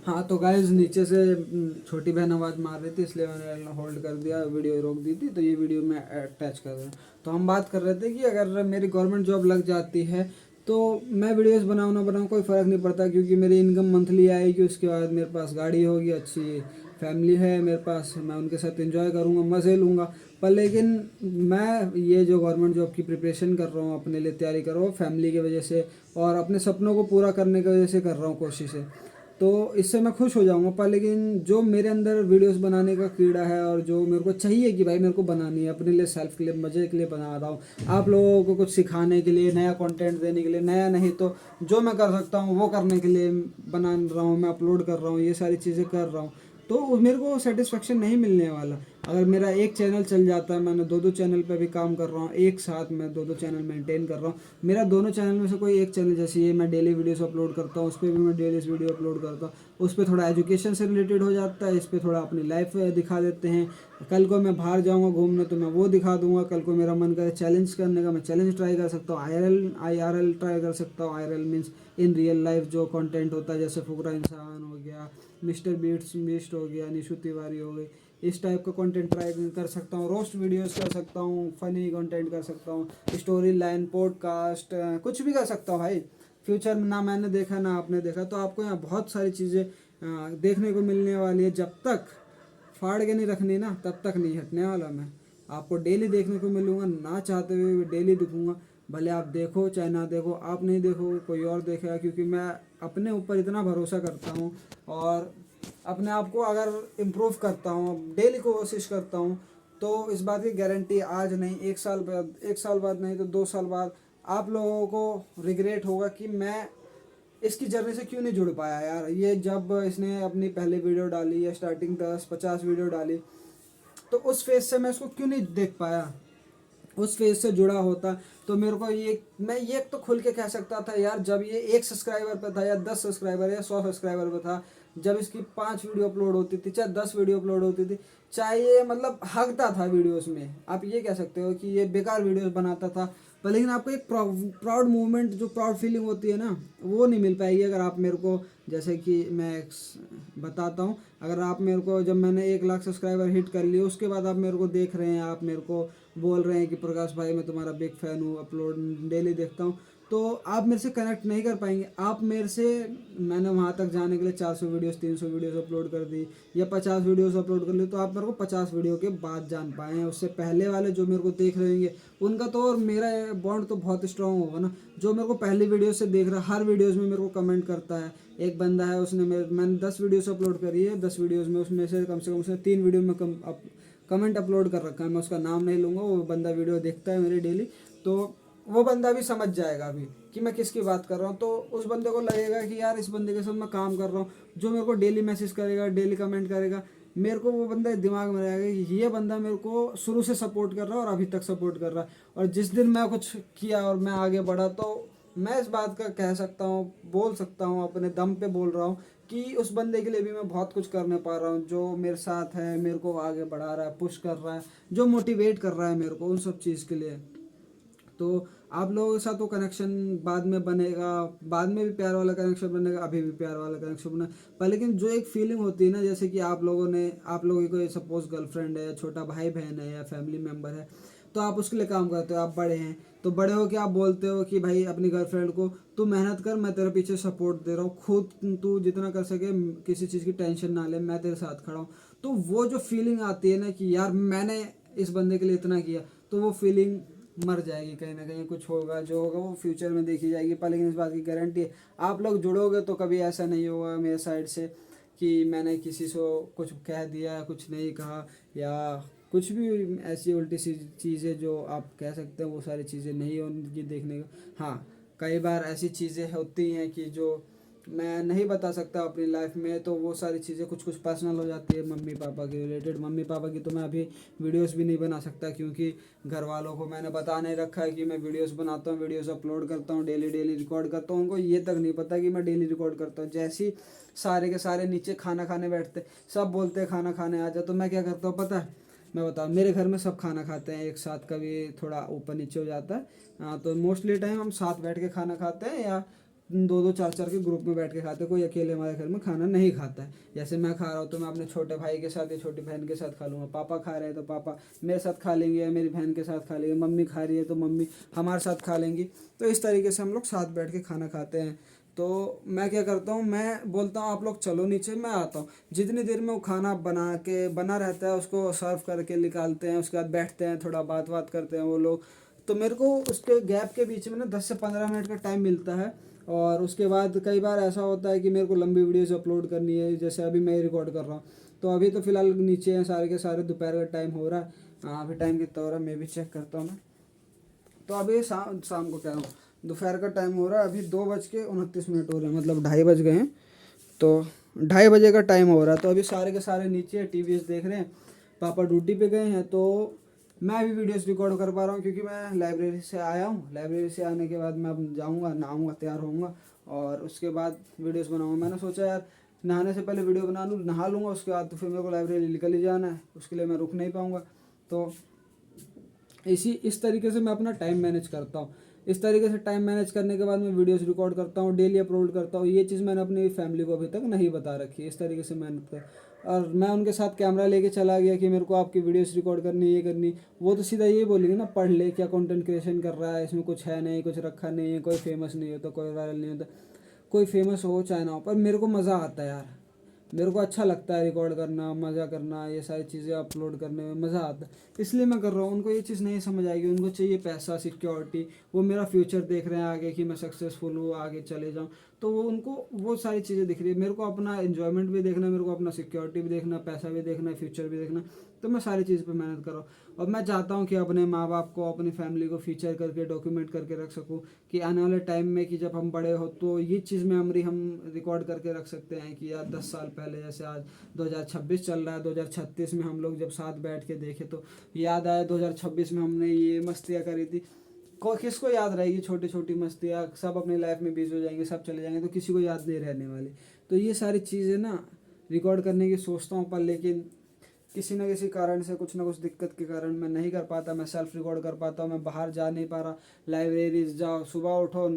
हाँ तो गाइस नीचे से छोटी बहन आवाज़ मार रही थी, इसलिए मैंने होल्ड कर दिया, वीडियो रोक दी थी। तो ये वीडियो मैं अटैच कर रहा हूँ। तो हम बात कर रहे थे कि अगर मेरी गवर्नमेंट जॉब लग जाती है तो मैं वीडियोस बनाऊँ ना बनाऊँ कोई फ़र्क नहीं पड़ता, क्योंकि मेरी इनकम मंथली आएगी। उसके बाद मेरे पास गाड़ी होगी, अच्छी फैमिली है मेरे पास, मैं उनके साथ एंजॉय करूँगा, मज़े लूँगा। पर लेकिन मैं ये जो गवर्नमेंट जॉब की प्रिपरेशन कर रहा हूँ, अपने लिए तैयारी कर रहा हूँ, फैमिली की वजह से और अपने सपनों को पूरा करने की वजह से कर रहा हूँ कोशिशें। तो इससे मैं खुश हो जाऊंगा। पर लेकिन जो मेरे अंदर वीडियोस बनाने का कीड़ा है और जो मेरे को चाहिए कि भाई मेरे को बनानी है अपने लिए, सेल्फ के लिए, मज़े के लिए बना रहा हूँ, आप लोगों को कुछ सिखाने के लिए, नया कंटेंट देने के लिए, नया नहीं तो जो मैं कर सकता हूँ वो करने के लिए बना रहा हूँ, मैं अपलोड कर रहा हूँ, ये सारी चीज़ें कर रहा हूँ। तो मेरे को सेटिस्फेक्शन नहीं मिलने वाला। अगर मेरा एक चैनल चल जाता है, मैंने दो दो चैनल पे भी काम कर रहा हूँ, एक साथ मैं दो दो चैनल मेंटेन कर रहा हूँ। मेरा दोनों चैनल में से कोई एक चैनल, जैसे ये मैं डेली वीडियोस अपलोड करता हूँ, उस पर भी मैं डेली वीडियो अपलोड करता हूँ, उस पर थोड़ा एजुकेशन से रिलेटेड हो जाता है, इस पर थोड़ा अपनी लाइफ दिखा देते हैं। कल को मैं बाहर जाऊँगा घूमने तो मैं वो दिखा दूंगा, कल को मेरा मन करे चैलेंज करने का, मैं चैलेंज ट्राई कर सकता हूँ, IRL ट्राई कर सकता हूँ। IRL means in real life जो कंटेंट होता है, जैसे फुकरा इंसान हो गया, मिस्टर बीस्ट हो गया, निशु तिवारी हो गई, इस टाइप का कंटेंट ट्राई कर सकता हूँ, रोस्ट वीडियोस कर सकता हूँ, फनी कंटेंट कर सकता हूँ, स्टोरी लाइन, पॉडकास्ट, कुछ भी कर सकता हूँ भाई। फ्यूचर में ना मैंने देखा ना आपने देखा, तो आपको यहाँ बहुत सारी चीज़ें देखने को मिलने वाली है। जब तक फाड़ के नहीं रखनी ना, तब तक नहीं हटने वाला मैं। आपको डेली देखने को मिलूंगा, ना चाहते हुए भी डेली दिखूंगा। भले आप देखो चाहे ना देखो, आप नहीं देखो कोई और देखेगा, क्योंकि मैं अपने ऊपर इतना भरोसा करता हूँ और अपने आप को अगर इम्प्रूव करता हूँ, डेली कोशिश करता हूँ, तो इस बात की गारंटी आज नहीं, एक साल बाद नहीं तो 2 साल बाद आप लोगों को रिग्रेट होगा कि मैं इसकी जर्नी से क्यों नहीं जुड़ पाया यार। ये जब इसने अपनी पहली वीडियो डाली या स्टार्टिंग 10-50 वीडियो डाली, तो उस फेज से मैं इसको क्यों नहीं देख पाया, उस फेज से जुड़ा होता तो मेरे को ये, मैं ये तो खुल के कह सकता था यार, जब ये 1 सब्सक्राइबर पे था या 10 सब्सक्राइबर या 100 सब्सक्राइबर पे था, जब इसकी 5 वीडियो अपलोड होती थी चाहे 10 वीडियो अपलोड होती थी, चाहे ये मतलब हकता था वीडियोस में, आप ये कह सकते हो कि ये बेकार वीडियोस बनाता था, पर लेकिन आपको एक प्राउड मूवमेंट, जो प्राउड फीलिंग होती है ना, वो नहीं मिल पाएगी अगर आप मेरे को, जैसे कि मैं बताता हूँ, अगर आप मेरे को, जब मैंने 1 लाख सब्सक्राइबर हिट कर लिए, उसके बाद आप मेरे को देख रहे हैं, आप मेरे को बोल रहे हैं कि प्रकाश भाई मैं तुम्हारा बिग फैन हूँ, अपलोड डेली देखता हूँ, तो आप मेरे से कनेक्ट नहीं कर पाएंगे। आप मेरे से, मैंने वहाँ तक जाने के लिए 400 वीडियोस 300 वीडियोस अपलोड कर दी या 50 वीडियोस अपलोड कर ली, तो आप मेरे को 50 वीडियो के बाद जान पाए हैं। उससे पहले वाले जो मेरे को देख रहे होंगे, उनका तो और मेरा बॉन्ड तो बहुत स्ट्रांग होगा ना। जो मेरे को पहली वीडियो से देख रहा है, हर वीडियोज़ में मेरे को कमेंट करता है। एक बंदा है, उसने मैंने 10 वीडियोस अपलोड करी है, 10 वीडियोज़ में उसमें से कम उसने 3 वीडियो में कमेंट अपलोड कर रखा है। मैं उसका नाम नहीं लूँगा, वो बंदा वीडियो देखता है मेरी डेली, तो वो बंदा भी समझ जाएगा अभी कि मैं किसकी बात कर रहा हूँ। तो उस बंदे को लगेगा कि यार इस बंदे के साथ मैं काम कर रहा हूँ, जो मेरे को डेली मैसेज करेगा, डेली कमेंट करेगा, मेरे को वो बंदा दिमाग में रहेगा कि ये बंदा मेरे को शुरू से सपोर्ट कर रहा है और अभी तक सपोर्ट कर रहा है। और जिस दिन मैं कुछ किया और मैं आगे बढ़ा, तो मैं इस बात का कह सकता हूँ, बोल सकता हूँ, अपने दम पे बोल रहा हूँ कि उस बंदे के लिए भी मैं बहुत कुछ करने पा रहा हूँ, जो मेरे साथ है, मेरे को आगे बढ़ा रहा है, पुश कर रहा है, जो मोटिवेट कर रहा है मेरे को उन सब चीज़ के लिए। तो आप लोगों के साथ वो कनेक्शन बाद में बनेगा, बाद में भी प्यार वाला कनेक्शन बनेगा, अभी भी प्यार वाला कनेक्शन बना। पर लेकिन जो एक फीलिंग होती है ना, जैसे कि आप लोगों ने, आप लोगों की कोई सपोज गर्लफ्रेंड है, छोटा भाई बहन है या फैमिली मेम्बर है, तो आप उसके लिए काम करते हो, आप बड़े हैं, तो बड़े हो के आप बोलते हो कि भाई अपनी गर्लफ्रेंड को, तू मेहनत कर, मैं तेरे पीछे सपोर्ट दे रहा हूँ, खुद तू जितना कर सके किसी चीज़ की टेंशन ना ले, मैं तेरे साथ खड़ा हूँ। तो वो जो फीलिंग आती है ना कि यार मैंने इस बंदे के लिए इतना किया, तो वो फीलिंग मर जाएगी कहीं ना कहीं। कुछ होगा, जो होगा वो फ्यूचर में देखी जाएगी। पर लेकिन इस बात की गारंटी है, आप लोग जुड़ोगे तो कभी ऐसा नहीं होगा मेरे साइड से कि मैंने किसी को कुछ कह दिया, कुछ नहीं कहा, या कुछ भी ऐसी उल्टी सी चीज़ें जो आप कह सकते हैं, वो सारी चीज़ें नहीं होंगी देखने का। हाँ, कई बार ऐसी चीज़ें होती हैं कि जो मैं नहीं बता सकता अपनी लाइफ में, तो वो सारी चीज़ें कुछ कुछ पर्सनल हो जाती है मम्मी पापा के रिलेटेड। मम्मी पापा की तो मैं अभी वीडियोस भी नहीं बना सकता, क्योंकि घर वालों को मैंने बता नहीं रखा है कि मैं वीडियोस बनाता हूँ, वीडियोस अपलोड करता हूँ, डेली डेली रिकॉर्ड करता हूँ। उनको ये तक नहीं पता कि मैं डेली रिकॉर्ड करता हूँ। जैसे ही सारे के सारे नीचे खाना खाने बैठते, सब बोलते हैं खाना खाने आ जा, तो मैं क्या करता हूँ पता है, मैं बताऊँ, मेरे घर में सब खाना खाते हैं एक साथ, कभी थोड़ा ऊपर नीचे हो जाता है। हाँ, तो मोस्टली टाइम हम साथ बैठ के खाना खाते हैं, या दो दो चार चार के ग्रुप में बैठ के खाते हैं। कोई अकेले हमारे घर में खाना नहीं खाता है। जैसे मैं खा रहा हूँ तो मैं अपने छोटे भाई के साथ या छोटी बहन के साथ खा लूँगा, पापा खा रहे हैं तो पापा मेरे साथ खा लेंगे या मेरी बहन के साथ खा लेंगे, मम्मी खा रही है तो मम्मी हमारे साथ खा लेंगी। तो इस तरीके से हम लोग साथ बैठ के खाना खाते हैं। तो मैं क्या करता हूँ, मैं बोलता हूँ आप लोग चलो नीचे, मैं आता हूँ। जितनी देर में वो खाना बना रहता है उसको सर्व करके निकालते हैं, उसके बाद बैठते हैं, थोड़ा बात बात करते हैं वो लोग। तो मेरे को उसके गैप के बीच में ना 10 से 15 मिनट का टाइम मिलता है। और उसके बाद कई बार ऐसा होता है कि मेरे को लंबी वीडियोस अपलोड करनी है, जैसे अभी मैं रिकॉर्ड कर रहा हूँ। तो अभी तो फ़िलहाल नीचे हैं सारे के सारे, दोपहर का टाइम हो रहा है। हाँ, अभी टाइम कितना हो रहा है मैं भी चेक करता हूँ ना। तो अभी शाम शाम को कह रहा हूँ, दोपहर का टाइम हो रहा है, अभी 2:29 हो रहे हैं, मतलब 2:30 बज गए हैं। तो 2:30 बजे का टाइम हो रहा है। तो अभी सारे के सारे नीचे टीवी देख रहे हैं, पापा ड्यूटी पे गए हैं। तो मैं अभी वीडियोस रिकॉर्ड कर पा रहा हूँ क्योंकि मैं लाइब्रेरी से आया हूँ। लाइब्रेरी से आने के बाद मैं अब जाऊँगा, नहाऊँगा, तैयार होऊंगा और उसके बाद वीडियोस बनाऊँगा। मैंने सोचा यार नहाने से पहले वीडियो बना लूँ, नहा लूँगा उसके बाद तो फिर मेरे को लाइब्रेरी निकल ही जाना है, उसके लिए मैं रुक नहीं पाऊँगा। तो इस तरीके से मैं अपना टाइम मैनेज करता हूँ। इस तरीके से टाइम मैनेज करने के बाद मैं वीडियोस रिकॉर्ड करता हूँ, डेली अपलोड करता हूँ। ये चीज़ मैंने अपनी फैमिली को अभी तक नहीं बता रखी है। इस तरीके से मेहनत कर, और मैं उनके साथ कैमरा लेके चला गया कि मेरे को आपकी वीडियोस रिकॉर्ड करनी, ये करनी। वो तो सीधा ये बोलेंगे ना, पढ़ ले, क्या कंटेंट क्रिएशन कर रहा है, इसमें कुछ है नहीं, कुछ रखा नहीं है, कोई फेमस नहीं होता, कोई वायरल नहीं होता। कोई फेमस हो चाहे ना हो, पर मेरे को मज़ा आता है यार। मेरे को अच्छा लगता है रिकॉर्ड करना, मज़ा करना, ये सारी चीज़ें अपलोड करने में मज़ा आता है, इसलिए मैं कर रहा हूँ। उनको ये चीज़ नहीं समझ आएगी, उनको चाहिए पैसा, सिक्योरिटी। वो मेरा फ्यूचर देख रहे हैं आगे कि मैं सक्सेसफुल हूँ, आगे चले जाऊँ। तो वो उनको वो सारी चीज़ें दिख रही है। मेरे को अपना एन्जॉयमेंट भी देखना है, मेरे को अपना सिक्योरिटी भी देखना, पैसा भी देखना, फ्यूचर भी देखना। तो मैं सारी चीज़ पे मेहनत कर रहा हूँ। और मैं चाहता हूँ कि अपने माँ बाप को, अपनी फैमिली को फीचर करके, डॉक्यूमेंट करके रख सकूँ कि आने वाले टाइम में कि जब हम बड़े हो तो ये चीज़ मेमोरी हम रिकॉर्ड करके रख सकते हैं कि यार 10 साल पहले, जैसे आज 2026 चल रहा है, 2036 में हम लोग जब साथ बैठ के देखे तो याद आया 2026 में हमने ये मस्तियाँ करी थी। किसको याद रहेगी छोटी छोटी मस्तियाँ, सब अपनी लाइफ में बिजी हो जाएंगे, सब चले जाएंगे, तो किसी को याद नहीं रहने वाली। तो ये सारी चीज़ें ना रिकॉर्ड करने की सोचता हूँ, पर लेकिन किसी न किसी कारण से, कुछ ना कुछ दिक्कत के कारण मैं नहीं कर पाता। मैं सेल्फ रिकॉर्ड कर पाता हूँ, मैं बाहर जा नहीं पा रहा। लाइब्रेरीज जाओ, सुबह उठो,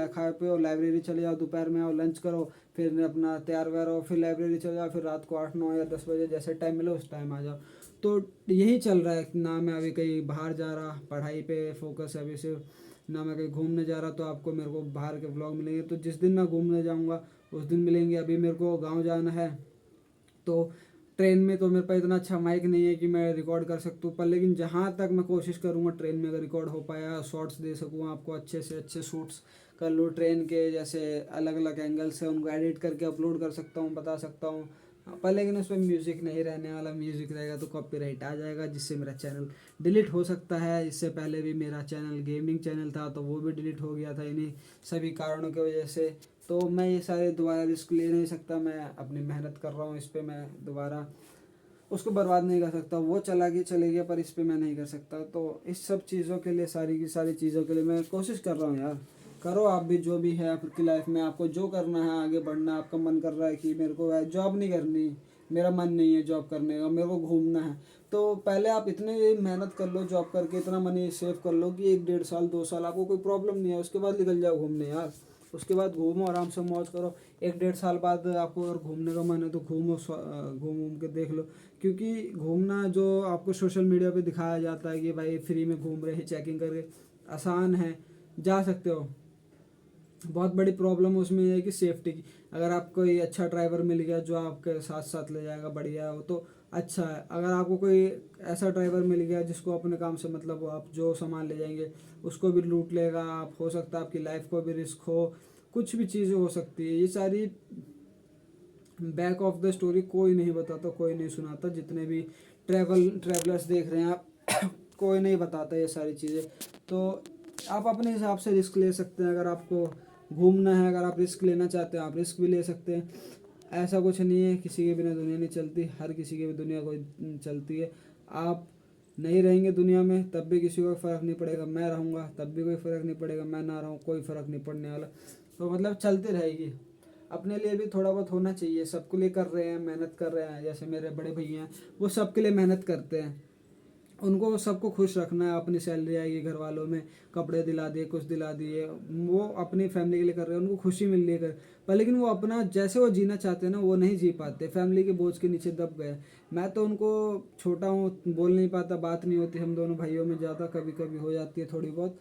खाए पियो, लाइब्रेरी चले जाओ, दोपहर में आओ, लंच करो, फिर अपना तैयार वैयार हो, फिर लाइब्रेरी चले जाओ, फिर रात को 8 9 या 10 बजे जैसे टाइम मिले उस टाइम आ जाओ। तो यही चल रहा है ना। मैं अभी कहीं बाहर जा रहा, पढ़ाई पे फोकस है अभी सिर्फ, ना मैं कहीं घूमने जा रहा। तो आपको मेरे को बाहर के ब्लॉग मिलेंगे तो जिस दिन मैं घूमने जाऊँगा उस दिन मिलेंगे। अभी मेरे को गाँव जाना है, तो ट्रेन में तो मेरे पास इतना अच्छा माइक नहीं है कि मैं रिकॉर्ड कर सकता हूँ, पर लेकिन जहाँ तक मैं कोशिश करूँगा ट्रेन में अगर रिकॉर्ड हो पाया, शॉर्ट्स दे सकूँ आपको, अच्छे से अच्छे शूट्स कर लूँ ट्रेन के, जैसे अलग अलग एंगल से उनको एडिट करके अपलोड कर सकता हूँ, बता सकता हूँ। पर लेकिन उसमें म्यूज़िक नहीं रहने वाला, म्यूज़िक रहेगा तो कॉपीराइट आ जाएगा, जिससे मेरा चैनल डिलीट हो सकता है। इससे पहले भी मेरा चैनल गेमिंग चैनल था तो वो भी डिलीट हो गया था इन्हीं सभी कारणों की वजह से। तो मैं ये सारे दोबारा रिस्क ले नहीं सकता। मैं अपनी मेहनत कर रहा हूँ इस पर, मैं दोबारा उसको बर्बाद नहीं कर सकता। वो चला गया चले गया, पर इस पे मैं नहीं कर सकता। तो इस सब चीज़ों के लिए, सारी की सारी चीज़ों के लिए मैं कोशिश कर रहा हूँ यार। करो आप भी, जो भी है आपकी लाइफ में, आपको जो करना है, आगे बढ़ना, आपका मन कर रहा है कि मेरे को जॉब नहीं करनी, मेरा मन नहीं है जॉब करने का, मेरे को घूमना है, तो पहले आप इतने मेहनत कर लो जॉब करके, इतना मनी सेव कर लो कि 1 1.5 साल 2 साल आपको कोई प्रॉब्लम नहीं है, उसके बाद निकल जाओ घूमने यार। उसके बाद घूमो, आराम से मौज करो। 1 1.5 साल बाद आपको अगर घूमने का मन है तो घूमो, घूम घूम के देख लो। क्योंकि घूमना जो आपको सोशल मीडिया पे दिखाया जाता है कि भाई फ्री में घूम रहे हैं, चेकिंग करके, आसान है, जा सकते हो। बहुत बड़ी प्रॉब्लम उसमें ये है कि सेफ्टी की। अगर आपको कोई अच्छा ड्राइवर मिल गया जो आपके साथ साथ ले जाएगा, बढ़िया हो तो अच्छा है। अगर आपको कोई ऐसा ड्राइवर मिल गया जिसको अपने काम से मतलब हो, आप जो सामान ले जाएंगे उसको भी लूट लेगा, आप हो सकता है आपकी लाइफ को भी रिस्क हो, कुछ भी चीज़ें हो सकती है। ये सारी बैक ऑफ द स्टोरी कोई नहीं बताता, कोई नहीं सुनाता। जितने भी ट्रैवलर्स देख रहे हैं आप कोई नहीं बताता ये सारी चीज़ें। तो आप अपने हिसाब से रिस्क ले सकते हैं। अगर आपको घूमना है, अगर आप रिस्क लेना चाहते हैं, आप रिस्क भी ले सकते हैं। ऐसा कुछ नहीं है, किसी के बिना दुनिया नहीं चलती, हर किसी के भी दुनिया कोई चलती है। आप नहीं रहेंगे दुनिया में तब भी किसी को फ़र्क नहीं पड़ेगा, मैं रहूँगा तब भी कोई फ़र्क नहीं पड़ेगा, मैं ना रहूँ कोई फ़र्क नहीं पड़ने वाला। तो मतलब चलती रहेगी। अपने लिए भी थोड़ा बहुत होना चाहिए। सबके लिए कर रहे हैं, मेहनत कर रहे हैं। जैसे मेरे बड़े भैया हैं, वो सबके लिए मेहनत करते हैं उनको सबको खुश रखना है, अपनी सैलरी आएगी घर वालों में कपड़े दिला दिए, कुछ दिला दिए, वो अपनी फैमिली के लिए कर रहे हैं, उनको खुशी मिल रही है पर लेकिन वो अपना जैसे वो जीना चाहते हैं ना वो नहीं जी पाते, फैमिली के बोझ के नीचे दब गए। मैं तो उनको छोटा हूँ, बोल नहीं पाता, बात नहीं होती हम दोनों भाइयों में ज़्यादा, कभी कभी हो जाती है थोड़ी बहुत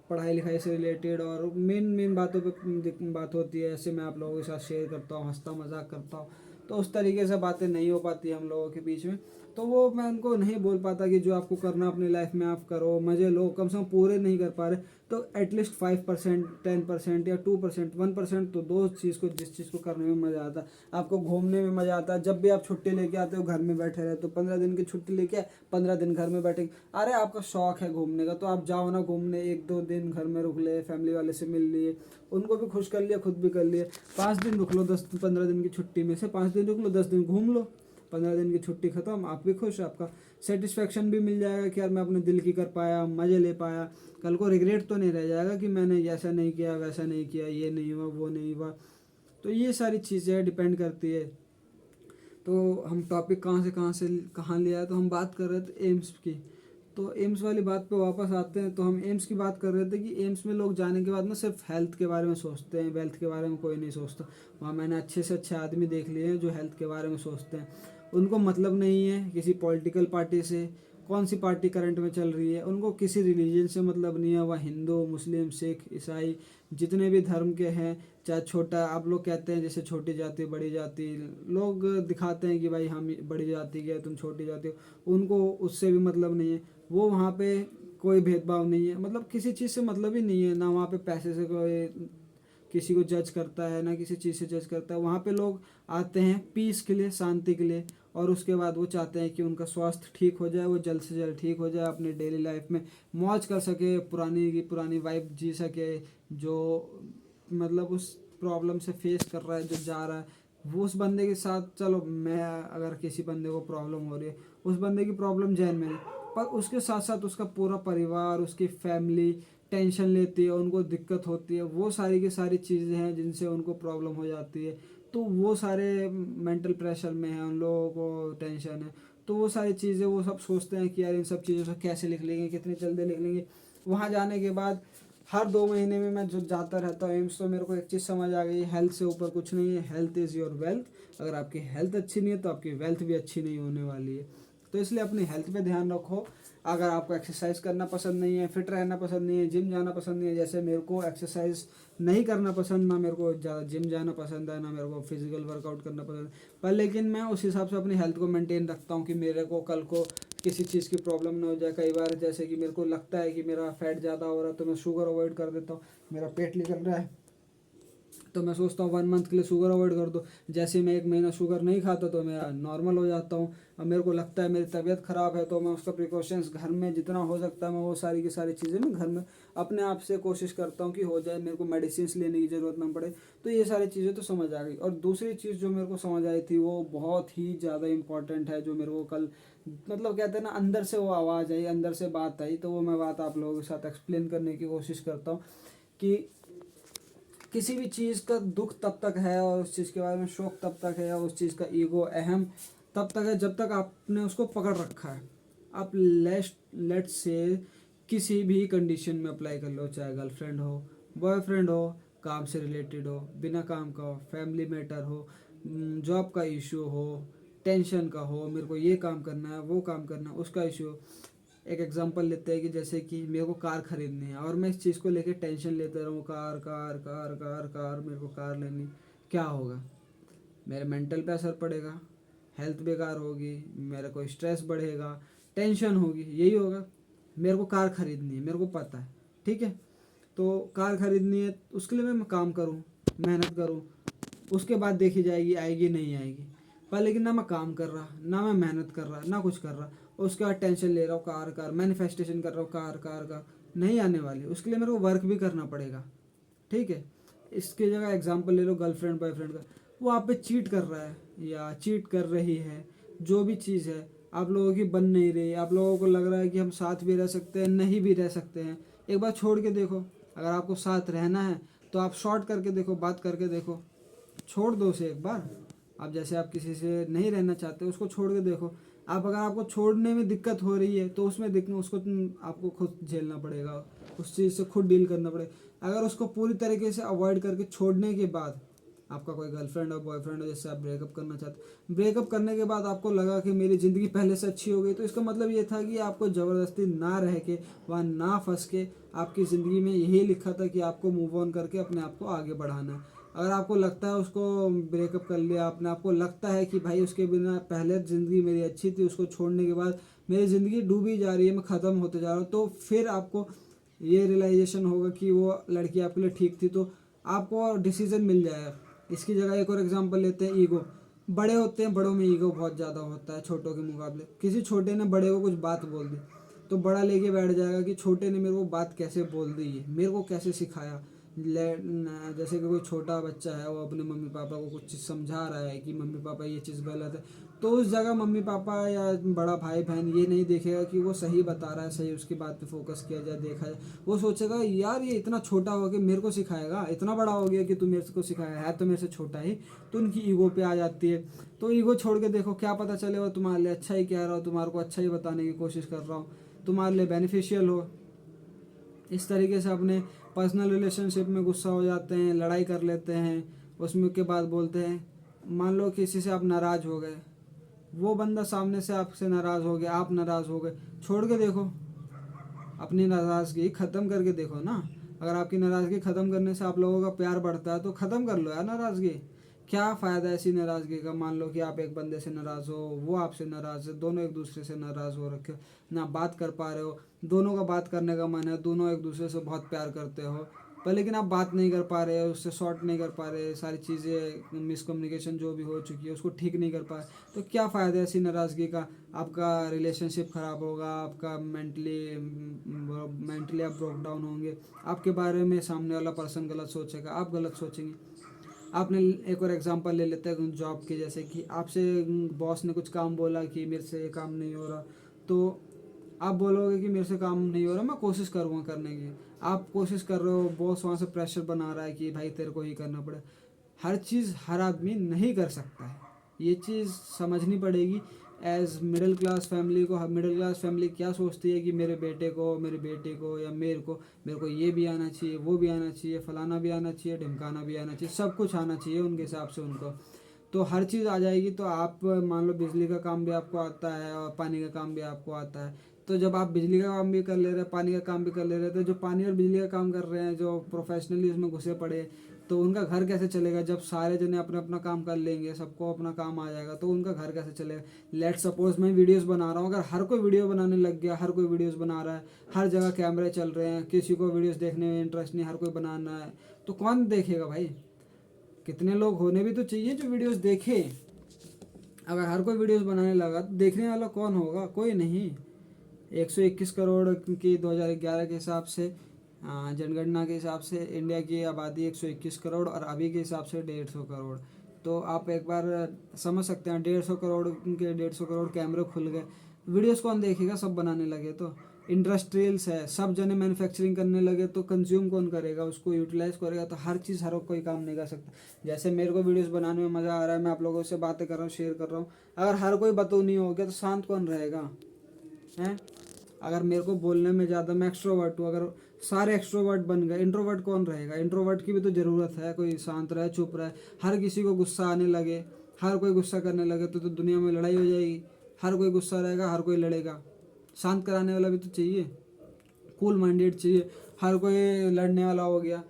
पढ़ाई लिखाई से रिलेटेड, और मेन मेन बातों पे बात होती है, ऐसे मैं आप लोगों के साथ शेयर करता हूँ, हंसता मजाक करता हूँ, तो उस तरीके से बातें नहीं हो पाती हम लोगों के बीच में। तो वो मैं उनको नहीं बोल पाता कि जो आपको करना अपनी लाइफ में आप करो, मज़े लो, कम से कम पूरे नहीं कर पा रहे तो एटलीस्ट 5%, 10% या 2%, 1% तो दो चीज़ को, जिस चीज़ को करने में मज़ा आता है। आपको घूमने में मज़ा आता है, जब भी आप छुट्टी लेके आते हो घर में बैठे रहे, तो 15 दिन की छुट्टी लेके आए, 15 दिन घर में बैठे, अरे आपका शौक है घूमने का तो आप जाओ ना घूमने, 1-2 दिन घर में रुक ले, फैमिली वाले से मिल लिए, उनको भी खुश कर लिया, खुद भी कर लिए। 5 दिन रुक लो, 10-15 दिन की छुट्टी में से 5 दिन रुक लो, 10 दिन घूम लो, 15 दिन की छुट्टी खत्म, आप भी खुश, आपका सेटिस्फेक्शन भी मिल जाएगा कि यार मैं अपने दिल की कर पाया, मज़े ले पाया, कल को रिग्रेट तो नहीं रह जाएगा कि मैंने ऐसा नहीं किया, वैसा नहीं किया, ये नहीं हुआ, वो नहीं हुआ। तो ये सारी चीज़ें डिपेंड करती है। तो हम टॉपिक कहाँ से कहाँ लिया है, तो हम बात कर रहे थे एम्स की। तो एम्स वाली बात पे वापस आते हैं, तो हम एम्स की बात कर रहे थे कि एम्स में लोग जाने के बाद ना सिर्फ हेल्थ के बारे में सोचते हैं, वेल्थ के बारे में कोई नहीं सोचता। वहाँ मैंने अच्छे से अच्छे आदमी देख लिए हैं जो हेल्थ के बारे में सोचते हैं। उनको मतलब नहीं है किसी पॉलिटिकल पार्टी से, कौन सी पार्टी करंट में चल रही है, उनको किसी रिलीजन से मतलब नहीं है। वह हिंदू, मुस्लिम, सिख, ईसाई, जितने भी धर्म के हैं, चाहे छोटा, आप लोग कहते हैं जैसे छोटी जाति बड़ी जाति, लोग दिखाते हैं कि भाई हम बड़ी जाति के, तुम छोटी जाति हो, उनको उससे भी मतलब नहीं है। वो वहाँ पे कोई भेदभाव नहीं है, मतलब किसी चीज़ से मतलब ही नहीं है, ना वहाँ पे पैसे से कोई किसी को जज करता है, ना किसी चीज़ से जज करता है। वहाँ पे लोग आते हैं पीस के लिए, शांति के लिए, और उसके बाद वो चाहते हैं कि उनका स्वास्थ्य ठीक हो जाए, वो जल्द से जल्द ठीक हो जाए, अपने डेली लाइफ में मौज कर सके, पुरानी की पुरानी वाइब जी सके। जो मतलब उस प्रॉब्लम से फेस कर रहा है, जो जा रहा है, वो उस बंदे के साथ, चलो मैं अगर किसी बंदे को प्रॉब्लम हो रही है, उस बंदे की प्रॉब्लम जहन में नहीं, पर उसके साथ साथ उसका पूरा परिवार, उसकी फैमिली टेंशन लेती है, उनको दिक्कत होती है, वो सारी की सारी चीज़ें हैं जिनसे उनको प्रॉब्लम हो जाती है। तो वो सारे मेंटल प्रेशर में है, उन लोगों को टेंशन है, तो वो सारी चीज़ें वो सब सोचते हैं कि यार इन सब चीज़ों से कैसे लिख लेंगे, कितनी जल्दी लिख लेंगे। वहाँ जाने के बाद हर 2 महीने में मैं जो जाता रहता हूँ एम्स, तो मेरे को एक चीज़ समझ आ गई, हेल्थ से ऊपर कुछ नहीं है, हेल्थ इज़ योर वेल्थ। अगर आपकी हेल्थ अच्छी नहीं है तो आपकी वेल्थ भी अच्छी नहीं होने वाली है। तो इसलिए अपनी हेल्थ पे ध्यान रखो। अगर आपको एक्सरसाइज करना पसंद नहीं है, फिट रहना पसंद नहीं है, जिम जाना पसंद नहीं है, जैसे मेरे को एक्सरसाइज नहीं करना पसंद, ना मेरे को ज़्यादा जिम जाना पसंद है, ना मेरे को फिजिकल वर्कआउट करना पसंद है, पर लेकिन मैं उस हिसाब से अपनी हेल्थ को मेंटेन रखता हूँ कि मेरे को कल को किसी चीज़ की प्रॉब्लम ना हो जाए। कई बार जैसे कि मेरे को लगता है कि मेरा फैट ज़्यादा हो रहा है तो मैं शुगर अवॉइड कर देता हूँ। मेरा पेट निकल रहा है तो मैं सोचता हूँ 1 मंथ के लिए शुगर अवॉइड कर दो। जैसे मैं 1 महीना शुगर नहीं खाता तो मैं नॉर्मल हो जाता हूँ। अब मेरे को लगता है मेरी तबीयत ख़राब है तो मैं उसका प्रिकॉशंस घर में जितना हो सकता है मैं वो सारी की सारी चीज़ें मैं घर में अपने आप से कोशिश करता हूँ कि हो जाए, मेरे को मेडिसिन लेने की ज़रूरत ना पड़े। तो ये सारी चीज़ें तो समझ आ गई। और दूसरी चीज़ जो मेरे को समझ आई थी वो बहुत ही ज़्यादा इंपॉर्टेंट है, जो मेरे को कल मतलब कहते हैं ना अंदर से वो आवाज़ आई, अंदर से बात आई, तो वो मैं बात आप लोगों के साथ एक्सप्लेन करने की कोशिश करता हूँ कि किसी भी चीज़ का दुख तब तक है और उस चीज़ के बारे में शौक तब तक है और उस चीज़ का ईगो अहम तब तक है जब तक आपने उसको पकड़ रखा है। आप लेट्स से किसी भी कंडीशन में अप्लाई कर लो, चाहे गर्लफ्रेंड हो, बॉयफ्रेंड हो, काम से रिलेटेड हो, बिना काम का हो, फैमिली मैटर हो, जॉब का इशू हो, टेंशन का हो, मेरे को ये काम करना है, वो काम करना है, उसका इशू हो। एक एग्जांपल लेते हैं कि जैसे कि मेरे को कार खरीदनी है और मैं इस चीज़ को लेके टेंशन लेते रहूँ, car car car car car, मेरे को कार लेनी, क्या होगा? मेरे मेंटल पे असर पड़ेगा, हेल्थ बेकार होगी, मेरे को स्ट्रेस बढ़ेगा, टेंशन होगी, यही होगा। मेरे को कार खरीदनी है, मेरे को पता है, ठीक है, तो कार खरीदनी है उसके लिए मैं काम करूँ, मेहनत करूँ, उसके बाद देखी जाएगी आएगी नहीं आएगी। पर लेकिन ना मैं काम कर रहा, ना मैं मेहनत कर रहा, ना कुछ कर रहा, उसके बाद टेंशन ले रहा हूँ, कार कार मैनिफेस्टेशन कर रहा हूँ, कार कार कार, नहीं आने वाली, उसके लिए मेरे को वर्क भी करना पड़ेगा, ठीक है। इसकी जगह एग्जांपल ले लो गर्लफ्रेंड बॉयफ्रेंड का, वो आप पे चीट कर रहा है या चीट कर रही है, जो भी चीज़ है आप लोगों की बन नहीं रही, आप लोगों को लग रहा है कि हम साथ भी रह सकते हैं, नहीं भी रह सकते हैं। एक बार छोड़ के देखो, अगर आपको साथ रहना है तो आप शॉर्ट करके देखो, बात करके देखो, छोड़ दो उसे एक बार। आप जैसे आप किसी से नहीं रहना चाहते उसको छोड़ के देखो, आप अगर आपको छोड़ने में दिक्कत हो रही है तो उसमें उसको आपको खुद झेलना पड़ेगा, उस चीज़ से खुद डील करना पड़ेगा। अगर उसको पूरी तरीके से अवॉइड करके छोड़ने के बाद आपका कोई गर्लफ्रेंड और बॉयफ्रेंड हो जिससे आप ब्रेकअप करना चाहते, ब्रेकअप करने के बाद आपको लगा कि मेरी ज़िंदगी पहले से अच्छी हो गई, तो इसका मतलब ये था कि आपको ज़बरदस्ती ना रह के, वहाँ ना फंस के, आपकी ज़िंदगी में यही लिखा था कि आपको मूव ऑन करके अपने आप को आगे बढ़ाना है। अगर आपको लगता है उसको ब्रेकअप कर लिया आपने, आपको लगता है कि भाई उसके बिना पहले ज़िंदगी मेरी अच्छी थी, उसको छोड़ने के बाद मेरी ज़िंदगी डूबी जा रही है, मैं ख़त्म होते जा रहा हूँ, तो फिर आपको ये रियलाइजेशन होगा कि वो लड़की आपके लिए ठीक थी, तो आपको डिसीज़न मिल जाएगा। इसकी जगह एक और एग्जांपल लेते हैं, ईगो। बड़े होते हैं, बड़ों में ईगो बहुत ज़्यादा होता है छोटों के मुकाबले। किसी छोटे ने बड़े को कुछ बात बोल दी तो बड़ा लेके बैठ जाएगा कि छोटे ने मेरे को बात कैसे बोल दी, है मेरे को कैसे सिखाया। जैसे कि कोई छोटा बच्चा है, वो अपने मम्मी पापा को कुछ चीज़ समझा रहा है कि मम्मी पापा ये चीज़ गलत है, तो उस जगह मम्मी पापा या बड़ा भाई बहन ये नहीं देखेगा कि वो सही बता रहा है, सही उसकी बात पे फोकस किया जाए, देखा जाए। वो सोचेगा यार ये इतना छोटा हो गया मेरे को सिखाएगा, इतना बड़ा हो गया कि तू मेरे को सिखाएगा, है तो मेरे से छोटा ही। तो उनकी ईगो पे आ जाती है। तो ईगो छोड़ के देखो, क्या पता चले वो तुम्हारे लिए अच्छा ही कह रहा हो, तुम्हारे को अच्छा ही बताने की कोशिश कर रहा हूँ, तुम्हारे लिए बेनिफिशियल हो। इस तरीके से अपने पर्सनल रिलेशनशिप में गुस्सा हो जाते हैं, लड़ाई कर लेते हैं, उसमें के बाद बोलते हैं। मान लो किसी से आप नाराज़ हो गए, वो बंदा सामने से आपसे नाराज़ हो गया, आप नाराज़ हो गए, छोड़ के देखो, अपनी नाराज़गी ख़त्म करके देखो ना। अगर आपकी नाराज़गी ख़त्म करने से आप लोगों का प्यार बढ़ता है तो ख़त्म कर लो यार नाराज़गी। क्या फ़ायदा ऐसी नाराज़गी का। मान लो कि आप एक बंदे से नाराज़ हो, वो आपसे नाराज़ है, दोनों एक दूसरे से नाराज़ हो रखे हो, ना बात कर पा रहे हो, दोनों का बात करने का मन है, दोनों एक दूसरे से बहुत प्यार करते हो, पर लेकिन आप बात नहीं कर पा रहे, उससे सॉर्ट नहीं कर पा रहे, सारी चीज़ें मिसकम्युनिकेशन जो भी हो चुकी है उसको ठीक नहीं कर पाए, तो क्या फ़ायदा ऐसी नाराज़गी का। आपका रिलेशनशिप ख़राब होगा, आपका मेंटली आप ब्रोक डाउन होंगे, आपके बारे में सामने वाला पर्सन गलत सोचेगा, आप गलत सोचेंगे। आपने एक और एग्जांपल ले लेते हैं जॉब के, जैसे कि आपसे बॉस ने कुछ काम बोला कि मेरे से ये काम नहीं हो रहा, तो आप बोलोगे कि मेरे से काम नहीं हो रहा, मैं कोशिश करूँगा करने की। आप कोशिश कर रहे हो, बॉस वहाँ से प्रेशर बना रहा है कि भाई तेरे को ही करना पड़े। हर चीज़ हर आदमी नहीं कर सकता है, ये चीज़ समझनी पड़ेगी। एज मिडिल क्लास फैमिली को, मिडिल क्लास फैमिली क्या सोचती है कि मेरे बेटे को, मेरे बेटे को या मेरे को ये भी आना चाहिए, वो भी आना चाहिए, फलाना भी आना चाहिए, ढिमकाना भी आना चाहिए, सब कुछ आना चाहिए उनके हिसाब से उनको। तो हर चीज़ आ जाएगी। तो आप मान लो बिजली का काम भी आपको आता है और पानी का काम भी आपको आता है, तो जब आप बिजली का काम भी कर ले रहे हैं, पानी का काम भी कर ले रहे हैं, तो जो पानी और बिजली का काम कर रहे हैं, जो प्रोफेशनली उसमें घुसे पड़े, तो उनका घर कैसे चलेगा। जब सारे जने अपना अपना काम कर लेंगे, सबको अपना काम आ जाएगा, तो उनका घर कैसे चलेगा। लेट सपोज मैं वीडियोस बना रहा हूँ, अगर हर कोई वीडियो बनाने लग गया, हर कोई वीडियोस बना रहा है, हर जगह कैमरे चल रहे हैं, किसी को वीडियोस देखने में इंटरेस्ट नहीं, हर कोई बनाना है, तो कौन देखेगा भाई। कितने लोग होने भी तो चाहिए जो वीडियोस देखे। अगर हर कोई वीडियोस बनाने लगा तो देखने वाला कौन होगा, कोई नहीं। 121 करोड़ की 2011 के हिसाब से, जनगणना के हिसाब से इंडिया की आबादी 121 करोड़ और अभी के हिसाब से 150 करोड़। तो आप एक बार समझ सकते हैं, 150 करोड़ के 150 करोड़ कैमरे खुल गए, वीडियोस कौन देखेगा, सब बनाने लगे। तो इंडस्ट्रियल्स है, सब जने मैन्युफैक्चरिंग करने लगे, तो कंज्यूम कौन करेगा, उसको यूटिलाइज करेगा। तो हर चीज़ हर कोई काम नहीं कर सकता। जैसे मेरे को वीडियोस बनाने में मज़ा आ रहा है, मैं आप लोगों से बातें कर रहा हूँ, शेयर कर रहा हूँ, अगर हर कोई बतौनी हो गया तो शांत कौन रहेगा हैं। अगर मेरे को बोलने में ज़्यादा, मैं एक्सट्रोवर्ट हूँ, अगर सारे एक्सट्रोवर्ट बन गए, इंट्रोवर्ट कौन रहेगा। इंट्रोवर्ट की भी तो ज़रूरत है, कोई शांत रहे, चुप रहे। हर किसी को गुस्सा आने लगे, हर कोई गुस्सा करने लगे, तो दुनिया में लड़ाई हो जाएगी। हर कोई गुस्सा रहेगा, हर कोई लड़ेगा। शांत कराने वाला भी तो चाहिए, कूल माइंडेड चाहिए। हर कोई लड़ने वाला हो गया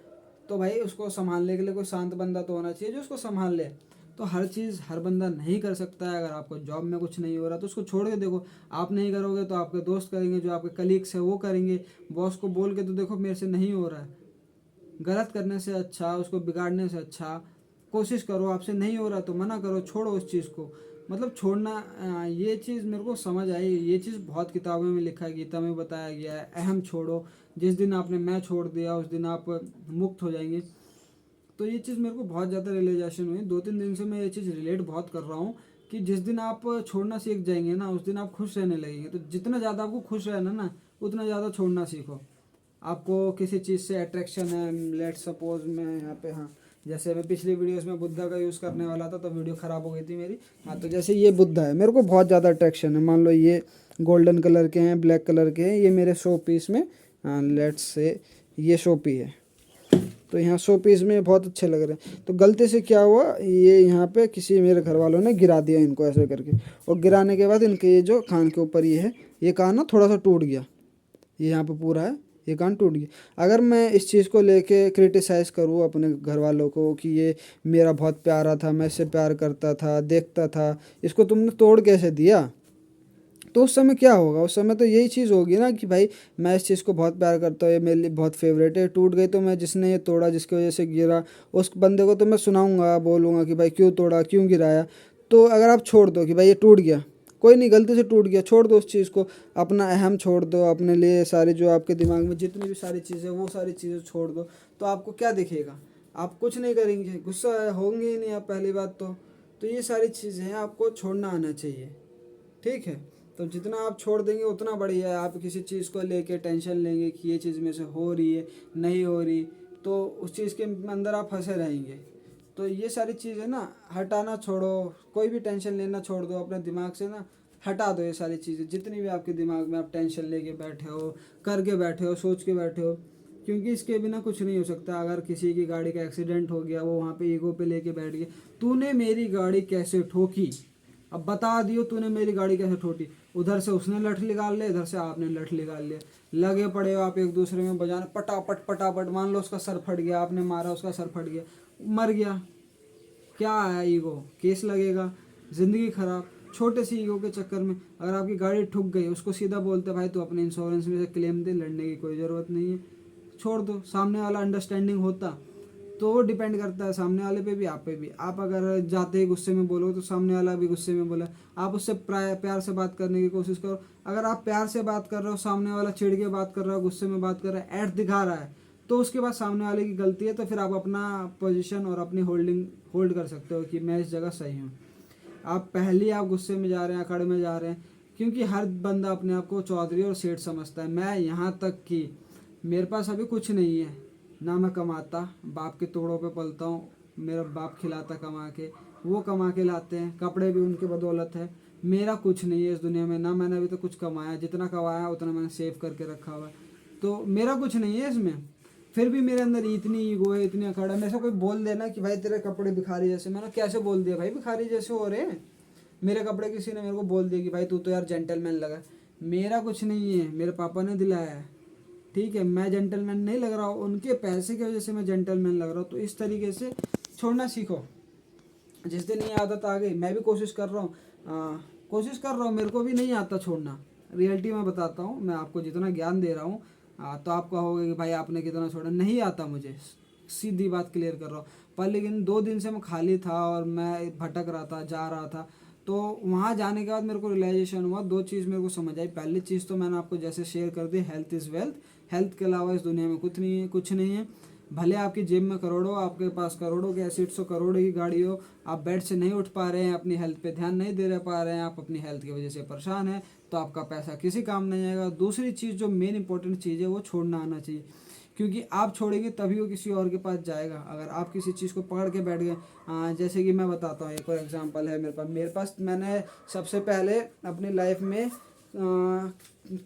तो भाई उसको संभालने के लिए कोई शांत बंदा तो होना चाहिए जो उसको संभाल ले। तो हर चीज़ हर बंदा नहीं कर सकता है। अगर आपको जॉब में कुछ नहीं हो रहा तो उसको छोड़ के देखो। आप नहीं करोगे तो आपके दोस्त करेंगे, जो आपके कलीग्स हैं वो करेंगे। बॉस को बोल के तो देखो मेरे से नहीं हो रहा है। गलत करने से अच्छा, उसको बिगाड़ने से अच्छा कोशिश करो। आपसे नहीं हो रहा तो मना करो, छोड़ो उस चीज़ को। मतलब छोड़ना, ये चीज़ मेरे को समझ आई। ये चीज़ बहुत किताबों में लिखा है, गीता में बताया गया है, अहम छोड़ो। जिस दिन आपने मैं छोड़ दिया उस दिन आप मुक्त हो जाएंगे। तो ये चीज़ मेरे को बहुत ज़्यादा रियलाइजेशन हुई। 2-3 दिन से मैं ये चीज़ रिलेट बहुत कर रहा हूँ कि जिस दिन आप छोड़ना सीख जाएंगे ना, उस दिन आप खुश रहने लगेंगे। तो जितना ज़्यादा आपको खुश रहना ना, उतना ज़्यादा छोड़ना सीखो। आपको किसी चीज़ से अट्रैक्शन है, लेट सपोज मैं यहाँ पे, हाँ, जैसे मैं पिछली वीडियोस में बुद्धा का यूज़ करने वाला था तो वीडियो ख़राब हो गई थी मेरी। हाँ, तो जैसे ये बुद्धा है, मेरे को बहुत ज़्यादा अट्रैक्शन है। मान लो ये गोल्डन कलर के हैं, ब्लैक कलर के हैं, ये मेरे शो पीस में, लेट्स से ये शो पी है, तो यहाँ शो पीस में बहुत अच्छे लग रहे हैं। तो गलती से क्या हुआ, ये यहाँ पे किसी मेरे घर वालों ने गिरा दिया इनको ऐसे करके, और गिराने के बाद इनके ये जो कान के ऊपर ये है, ये कान ना थोड़ा सा टूट गया, ये यहाँ पे पूरा है, ये कान टूट गया। अगर मैं इस चीज़ को लेके क्रिटिसाइज़ करूँ अपने घर वालों को कि ये मेरा बहुत प्यारा था, मैं इससे प्यार करता था, देखता था, इसको तुमने तोड़ कैसे दिया, तो उस समय क्या होगा, उस समय तो यही चीज़ होगी ना कि भाई मैं इस चीज़ को बहुत प्यार करता हूँ, ये मेरे लिए बहुत फेवरेट है, टूट गई तो मैं, जिसने ये तोड़ा, जिसकी वजह से गिरा, उस बंदे को तो मैं सुनाऊंगा, बोलूँगा कि भाई क्यों तोड़ा, क्यों गिराया। तो अगर आप छोड़ दो कि भाई ये टूट गया, कोई नहीं, गलती से टूट गया, छोड़ दो उस चीज़ को, अपना अहम छोड़ दो, अपने लिए सारी जो आपके दिमाग में जितनी भी सारी चीज़ें, वो सारी चीज़ें छोड़ दो, तो आपको क्या दिखेगा, आप कुछ नहीं करेंगे, गुस्सा होंगे ही नहीं आप, पहली बात तो ये सारी चीज़ें हैं, आपको छोड़ना आना चाहिए, ठीक है। तो जितना आप छोड़ देंगे उतना बढ़िया है। आप किसी चीज़ को लेके टेंशन लेंगे कि ये चीज़ में से हो रही है, नहीं हो रही, तो उस चीज़ के अंदर आप फंसे रहेंगे। तो ये सारी चीज़ें ना हटाना छोड़ो, कोई भी टेंशन लेना छोड़ दो, अपने दिमाग से ना हटा दो ये सारी चीज़ें, जितनी भी आपके दिमाग में आप टेंशन लेके बैठे हो, करके बैठे हो, सोच के बैठे हो, क्योंकि इसके बिना कुछ नहीं हो सकता। अगर किसी की गाड़ी का एक्सीडेंट हो गया, वो वहाँ पे ईगो पे लेके बैठ गया, तूने मेरी गाड़ी कैसे ठोकी, अब बता दियो तूने मेरी गाड़ी कैसे ठोकी, उधर से उसने लठ निकाल लिया, इधर से आपने लठ निकाल लिया, लगे पड़े हो आप एक दूसरे में बजाने, पटापट पटापट, मान लो उसका सर फट गया, आपने मारा, उसका सर फट गया, मर गया, क्या है ईगो, केस लगेगा, ज़िंदगी खराब। छोटे सी ईगो के चक्कर में अगर आपकी गाड़ी ठुक गई, उसको सीधा बोलते भाई तू अपने इंश्योरेंस में से क्लेम दे, लड़ने की कोई ज़रूरत नहीं है, छोड़ दो। सामने वाला अंडरस्टैंडिंग होता तो वो डिपेंड करता है सामने वाले पे भी, आप पे भी। आप अगर जाते ही गुस्से में बोलोगे तो सामने वाला भी गुस्से में बोला। आप उससे प्यार से बात करने की कोशिश करो। अगर आप प्यार से बात कर रहे हो, सामने वाला चिढ़ के बात कर रहा है, गुस्से में बात कर रहा है, ऐड दिखा रहा है, तो उसके बाद सामने वाले की गलती है, तो फिर आप अपना पोजीशन और अपनी होल्ड कर सकते हो कि मैं इस जगह सही हूँ। आप पहले आप गुस्से में जा रहे हैं, अकड़ में जा रहे हैं, क्योंकि हर बंदा अपने आप को चौधरी और सेठ समझता है। मैं यहाँ तक कि मेरे पास अभी कुछ नहीं है, ना मैं कमाता, बाप के तोड़ों पे पलता हूँ, मेरा बाप खिलाता कमा के, वो कमा के लाते हैं, कपड़े भी उनके बदौलत है। मेरा कुछ नहीं है इस दुनिया में, ना मैंने अभी तक कुछ कमाया, जितना कमाया उतना मैंने सेव करके रखा हुआ है, तो मेरा कुछ नहीं है इसमें। फिर भी मेरे अंदर इतनी ईगो है, इतनी अकड़ है। मेरे से कोई बोल देना कि भाई तेरे कपड़े भिखारी जैसे, मैंने कैसे बोल दिया भाई भिखारी जैसे हो रहे हैं मेरे कपड़े, किसी ने मेरे को बोल दिया कि भाई तू तो यार जेंटलमैन लगा, मेरा कुछ नहीं है, मेरे पापा ने दिलाया है, ठीक है, मैं जेंटलमैन नहीं लग रहा हूँ, उनके पैसे की वजह से मैं जेंटलमैन लग रहा हूँ। तो इस तरीके से छोड़ना सीखो। जिस दिन ये आदत आ गई, मैं भी कोशिश कर रहा हूँ, मेरे को भी नहीं आता छोड़ना, रियलिटी में बताता हूँ, मैं आपको जितना ज्ञान दे रहा हूँ तो आप कहोगे कि भाई आपने कितना छोड़ा, नहीं आता मुझे, सीधी बात क्लियर कर रहा हूँ। पर लेकिन 2 दिन से मैं खाली था और मैं भटक रहा था, जा रहा था, तो वहाँ जाने के बाद मेरे को रियलाइजेशन हुआ, 2 चीज़ मेरे को समझ आई। पहली चीज़ तो मैंने आपको जैसे शेयर कर दी, हेल्थ इज़ वेल्थ, हेल्थ के अलावा इस दुनिया में कुछ नहीं है। भले आपकी जेब में करोड़ों, आपके पास करोड़ों के एसिड्स हो, करोड़ों की गाड़ी हो, आप बेड से नहीं उठ पा रहे हैं, अपनी हेल्थ पे ध्यान नहीं दे पा रहे हैं, आप अपनी हेल्थ की वजह से परेशान हैं, तो आपका पैसा किसी काम नहीं आएगा। दूसरी चीज़ जो मेन इंपॉर्टेंट चीज़ है, वो छोड़ना आना चाहिए, क्योंकि आप छोड़ेंगे तभी वो किसी और के पास जाएगा। अगर आप किसी चीज़ को पकड़ के बैठ गए, जैसे कि मैं बताता हूँ, एक और एग्जांपल है मेरे पास मैंने सबसे पहले अपनी लाइफ में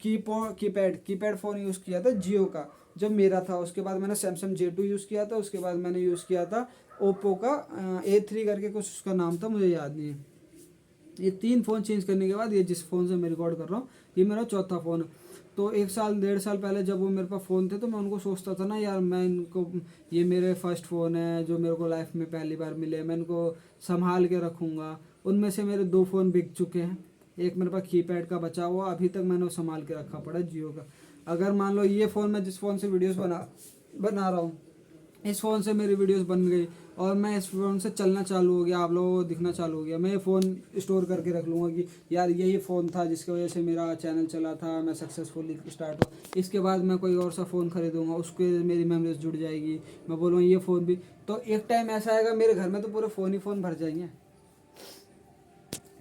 कीपैड फ़ोन यूज़ किया था जियो का, जब मेरा था। उसके बाद मैंने सैमसंग J2 यूज़ किया था। उसके बाद मैंने यूज़ किया था ओप्पो का A3 करके कुछ उसका नाम था, मुझे याद नहीं है। ये 3 फ़ोन चेंज करने के बाद ये जिस फ़ोन से मैं रिकॉर्ड कर रहा हूँ, ये मेरा चौथा फ़ोन है। तो 1 साल 1.5 साल पहले जब वो मेरे पास फ़ोन थे, तो मैं उनको सोचता था ना यार, मैं इनको, ये मेरे फर्स्ट फ़ोन है जो मेरे को लाइफ में पहली बार मिले, मैं इनको संभाल के रखूँगा। उनमें से मेरे 2 फ़ोन बिक चुके हैं, एक मेरे पास कीपैड का बचा हुआ, अभी तक मैंने वो संभाल के रखा पड़ा, जियो का। अगर मान लो ये फ़ोन, मैं जिस फ़ोन से वीडियोस बना रहा हूँ, इस फ़ोन से मेरी वीडियोस बन गई और मैं इस फ़ोन से चलना चालू हो गया, आप लोगों को दिखना चालू हो गया, मैं ये फ़ोन स्टोर करके रख लूँगा कि यार यही फ़ोन था जिसकी वजह से मेरा चैनल चला था, मैं सक्सेसफुली स्टार्ट हुआ। इसके बाद मैं कोई और सा फ़ोन खरीदूँगा, उसके मेरी मेमोरीज जुड़ जाएगी, मैं बोलूँगा ये फ़ोन भी। तो एक टाइम ऐसा आएगा मेरे घर में तो पूरे फ़ोन ही फ़ोन भर जाएंगे,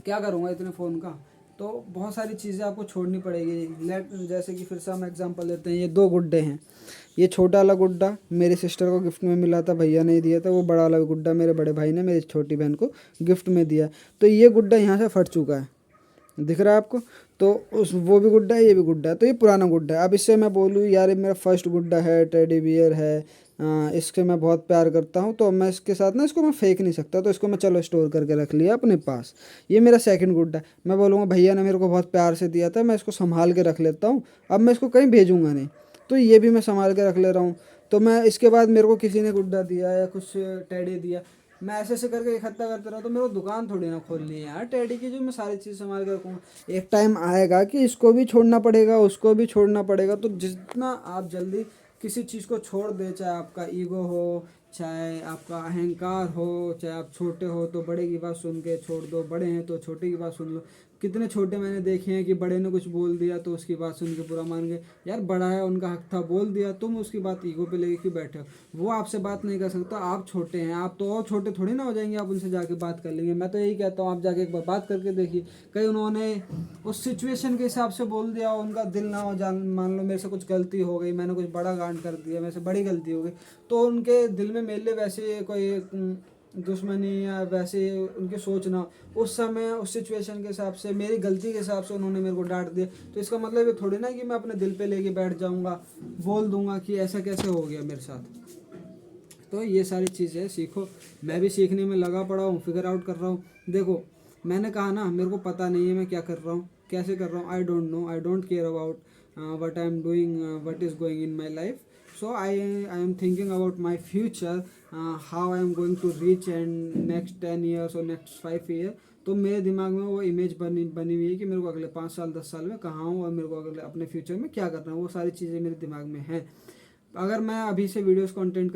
क्या करूँगा इतने फ़ोन का। तो बहुत सारी चीज़ें आपको छोड़नी पड़ेगी। जैसे कि फिर से हम एग्जांपल लेते हैं, ये 2 गुड्डे हैं। ये छोटा वाला गुड्डा मेरी सिस्टर को गिफ्ट में मिला था, भैया ने दिया था। वो बड़ा वाला गुड्डा मेरे बड़े भाई ने मेरी छोटी बहन को गिफ्ट में दिया। तो ये गुड्डा यहाँ से फट चुका है, दिख रहा है आपको। तो उस वो भी गुड्डा है, ये भी गुड्डा है, तो ये पुराना गुड्डा है। अब इससे मैं बोलूँ यार ये मेरा फर्स्ट गुड्डा है, टेडी बियर है, इसके मैं बहुत प्यार करता हूँ, तो मैं इसके साथ ना इसको मैं फेंक नहीं सकता, तो इसको मैं चलो स्टोर करके रख लिया अपने पास। ये मेरा सेकंड गुड्डा है। मैं बोलूँगा भैया ने मेरे को बहुत प्यार से दिया था, मैं इसको संभाल के रख लेता हूँ, अब मैं इसको कहीं भेजूँगा नहीं, तो ये भी मैं संभाल के रख ले रहा हूँ। तो मैं इसके बाद मेरे को किसी ने गुड्डा दिया या कुछ टेडी दिया, मैं ऐसे ऐसे करके इकट्ठा करता रहा, तो मेरे को दुकान थोड़ी ना खोलनी है यार टेडी की, जो मैं सारी चीज़ संभाल कर रखूँगा। एक टाइम आएगा कि इसको भी छोड़ना पड़ेगा, उसको भी छोड़ना पड़ेगा। तो जितना आप जल्दी किसी चीज़ को छोड़ दे, चाहे आपका ईगो हो, चाहे आपका अहंकार हो, चाहे आप छोटे हो तो बड़े की बात सुन के छोड़ दो, बड़े हैं तो छोटे की बात सुन लो। कितने छोटे मैंने देखे हैं कि बड़े ने कुछ बोल दिया तो उसकी बात सुन के पूरा मान गए। यार बड़ा है, उनका हक था, बोल दिया, तुम उसकी बात ईगो पे लेके क्यों बैठे हो? वो आपसे बात नहीं कर सकता, आप छोटे हैं, आप तो और छोटे थोड़ी ना हो जाएंगे, आप उनसे जाके बात कर लेंगे। मैं तो यही कहता हूँ आप जाके एक बार बात करके देखिए। कहीं उन्होंने उस सिचुएशन के हिसाब से बोल दिया, उनका दिल ना हो, जान मान लो मेरे से कुछ गलती हो गई, मैंने कुछ बड़ा कांड कर दिया, मेरे से बड़ी गलती हो गई, तो उनके दिल में मेरे लिए वैसे कोई दुश्मनी या वैसे उनकी सोच ना, उस समय उस सिचुएशन के हिसाब से मेरी गलती के हिसाब से उन्होंने मेरे को डांट दिया, तो इसका मतलब ये थोड़ी ना कि मैं अपने दिल पे लेके बैठ जाऊंगा, बोल दूंगा कि ऐसा कैसे हो गया मेरे साथ। तो ये सारी चीज़ें सीखो। मैं भी सीखने में लगा पड़ा हूँ, फिगर आउट कर रहा हूँ। देखो मैंने कहा ना, मेरे को पता नहीं है मैं क्या कर रहा हूँ, कैसे कर रहा हूँ, I don't know, I don't care about what I am doing, what is going in my life. So I am thinking about my future, how I am going to reach and next 10 years or next 5 year। तो मेरे दिमाग में वो image बनी हुई है कि मेरे को अगले 5 साल 10 साल में कहाँ हूँ और मेरे को अगले अपने फ्यूचर में क्या करना है, वो सारी चीज़ें मेरे दिमाग में हैं। अगर मैं अभी से वीडियोस कंटेंट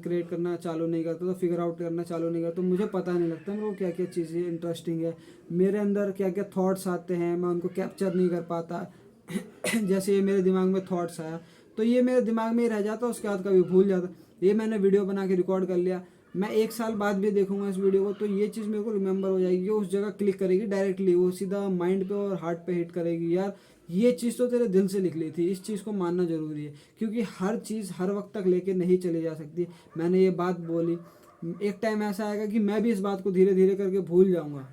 क्रिएट करना चालू नहीं करता, तो फिगर आउट करना चालू नहीं करता, तो मुझे पता नहीं लगता मेरे को क्या क्या चीज़ें इंटरेस्टिंग है, मेरे अंदर क्या क्या थॉट्स आते हैं, मैं उनको कैप्चर नहीं कर पाता। जैसे ये मेरे दिमाग में थॉट्स आया तो ये मेरे दिमाग में ही रह जाता, उसके बाद कभी भूल जाता। ये मैंने वीडियो बना के रिकॉर्ड कर लिया, मैं 1 साल बाद भी देखूंगा इस वीडियो को, तो ये चीज़ मेरे को रिमेंबर हो जाएगी, उस जगह क्लिक करेगी डायरेक्टली, वो सीधा माइंड पे और हार्ट पे हिट करेगी। यार ये चीज़ तो तेरे दिल से लिख ली थी, इस चीज़ को मानना ज़रूरी है, क्योंकि हर चीज़ हर वक्त तक लेके नहीं चली जा सकती। मैंने ये बात बोली, एक टाइम ऐसा आएगा कि मैं भी इस बात को धीरे धीरे करके भूल जाऊँगा,